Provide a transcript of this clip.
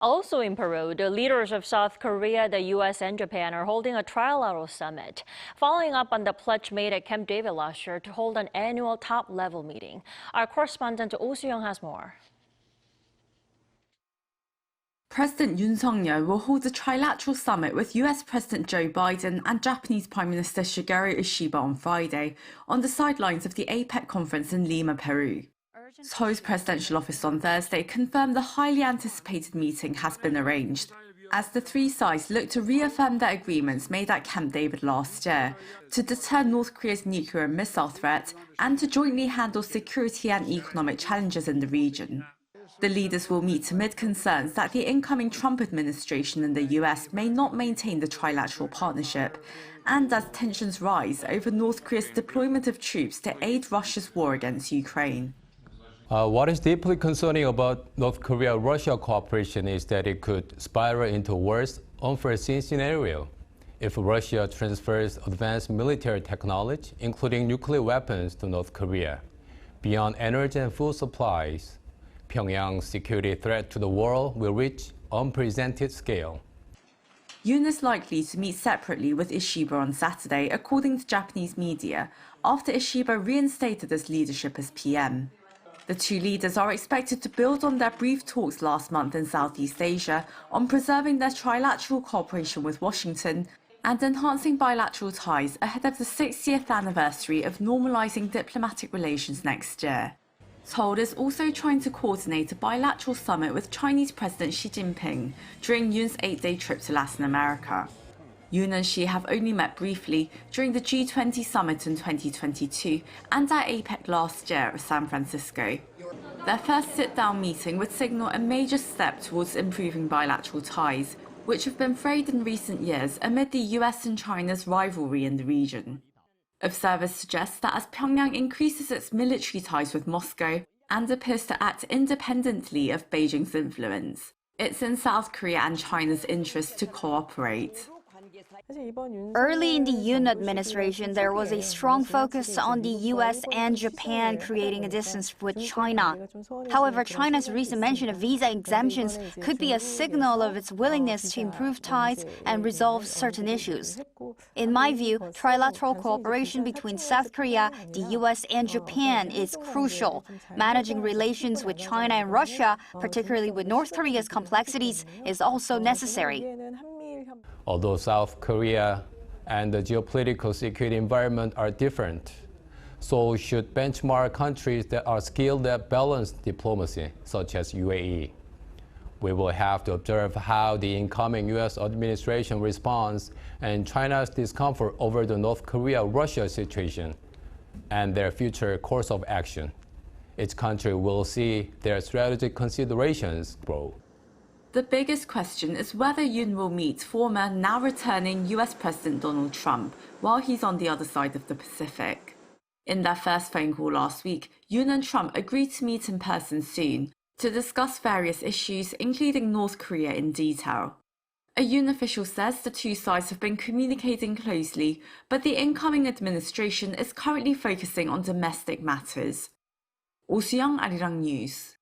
Also in Peru, the leaders of South Korea, the U.S., and Japan are holding a trilateral summit, following up on the pledge made at Camp David last year to hold an annual top-level meeting. Our correspondent Oh Soo-young has more. President Yoon Suk Yeol will hold a trilateral summit with US President Joe Biden and Japanese Prime Minister Shigeru Ishiba on Friday on the sidelines of the APEC conference in Lima, Peru. Seoul's presidential office on Thursday confirmed the highly anticipated meeting has been arranged, as the three sides look to reaffirm their agreements made at Camp David last year to deter North Korea's nuclear and missile threat and to jointly handle security and economic challenges in the region. The leaders will meet amid concerns that the incoming Trump administration in the US may not maintain the trilateral partnership, and as tensions rise over North Korea's deployment of troops to aid Russia's war against Ukraine. What is deeply concerning about North Korea-Russia cooperation is that it could spiral into a worse, unforeseen scenario. If Russia transfers advanced military technology, including nuclear weapons, to North Korea, beyond energy and food supplies, Pyongyang's security threat to the world will reach unprecedented scale. Yoon is likely to meet separately with Ishiba on Saturday, according to Japanese media, after Ishiba reinstated his leadership as PM. The two leaders are expected to build on their brief talks last month in Southeast Asia on preserving their trilateral cooperation with Washington and enhancing bilateral ties ahead of the 60th anniversary of normalizing diplomatic relations next year. Seoul is also trying to coordinate a bilateral summit with Chinese President Xi Jinping during Yoon's 8-day trip to Latin America. Yoon and Xi have only met briefly during the G20 summit in 2022 and at APEC last year at San Francisco. Their first sit-down meeting would signal a major step towards improving bilateral ties, which have been frayed in recent years amid the US and China's rivalry in the region. Observers suggest that as Pyongyang increases its military ties with Moscow and appears to act independently of Beijing's influence, it's in South Korea and China's interest to cooperate. Early in the Yoon administration, there was a strong focus on the U.S. and Japan creating a distance with China. However, China's recent mention of visa exemptions could be a signal of its willingness to improve ties and resolve certain issues. In my view, trilateral cooperation between South Korea, the U.S. and Japan is crucial. Managing relations with China and Russia, particularly with North Korea's complexities, is also necessary. Although South Korea and the geopolitical security environment are different, Seoul should benchmark countries that are skilled at balanced diplomacy, such as UAE. We will have to observe how the incoming U.S. administration responds and China's discomfort over the North Korea-Russia situation and their future course of action. Each country will see their strategic considerations grow. The biggest question is whether Yoon will meet former, now returning US President Donald Trump while he's on the other side of the Pacific. In their first phone call last week, Yoon and Trump agreed to meet in person soon to discuss various issues, including North Korea in detail. A Yoon official says the two sides have been communicating closely, but the incoming administration is currently focusing on domestic matters. Oh Soo-young, Arirang News.